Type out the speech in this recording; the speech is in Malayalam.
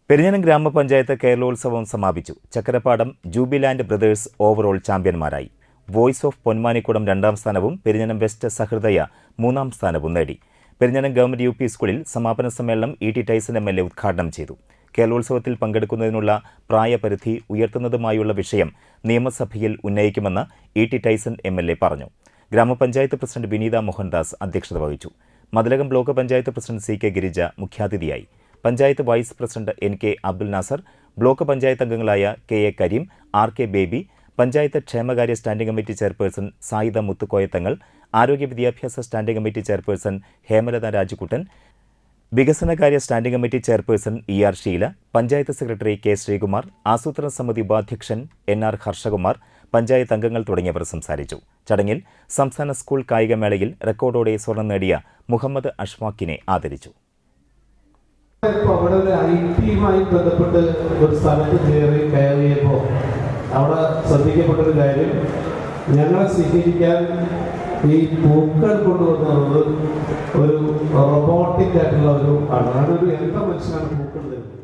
പെരിഞ്ഞനം ഗ്രാമപഞ്ചായത്ത് കേരളോത്സവം സമാപിച്ചു. ചക്കരപ്പാടം ജൂബിലാൻഡ് ബ്രദേഴ്സ് ഓവറോൾ ചാമ്പ്യന്മാരായി. വോയിസ് ഓഫ് പൊന്മാനിക്കുടം 2ാം സ്ഥാനവും പെരിഞ്ഞനം വെസ്റ്റ് സഹൃദയ 3ാം സ്ഥാനവും നേടി. പെരിഞ്ഞനം ഗവൺമെന്റ് UP സ്കൂളിൽ സമാപന സമ്മേളനം E.T. ടൈസൺ MLA ഉദ്ഘാടനം ചെയ്തു. കേരളോത്സവത്തിൽ പങ്കെടുക്കുന്നതിനുള്ള പ്രായപരിധി ഉയർത്തുന്നതുമായുള്ള വിഷയം നിയമസഭയിൽ ഉന്നയിക്കുമെന്ന് E.T. ടൈസൺ MLA പറഞ്ഞു. ഗ്രാമപഞ്ചായത്ത് പ്രസിഡന്റ് വിനീത മോഹൻദാസ് അധ്യക്ഷത വഹിച്ചു. Mathilakam block panchayat president CK Girija മുഖ്യാതിഥിയായി. Panchayat vice president NK Abdul Nasar, block panchayat അംഗങ്ങളായ KA കരീം, RK ബേബി, പഞ്ചായത്ത് ക്ഷേമകാര്യ standing committee chairperson Sayida Muthukoyathangal, ആരോഗ്യ വിദ്യാഭ്യാസ standing committee chairperson Hemalatha Rajakuttan, വികസനകാര്യ standing committee chairperson ER Sheela, panchayat secretary K Sreekumar, ആസൂത്രണ സമിതി ഉപാധ്യക്ഷൻ NR ഹർഷകുമാർ, പഞ്ചായത്ത് അംഗങ്ങൾ തുടങ്ങിയവർ സംസാരിച്ചു. ചടങ്ങിൽ സംസ്ഥാന സ്കൂൾ കായികമേളയിൽ റെക്കോർഡോടെ സ്വർണം നേടിയ മുഹമ്മദ് അഷ്ഫാഖിനെ ആദരിച്ചു. അവിടെ ഒരു IT-യുമായി ബന്ധപ്പെട്ട് ഒരു സ്ഥലത്ത് കയറിയപ്പോൾ അവിടെ ശ്രദ്ധിക്കപ്പെട്ടൊരു കാര്യം, ഞങ്ങളെ സ്വീകരിക്കാൻ ഈ പൂക്കൾ കൊണ്ടുവന്നത് ഒരു റോബോട്ടിക് ആയിട്ടുള്ള ഒരു ആണ്. അതൊരു യന്ത്ര മനുഷ്യനാണ് പൂക്കൾ തരുന്നത്.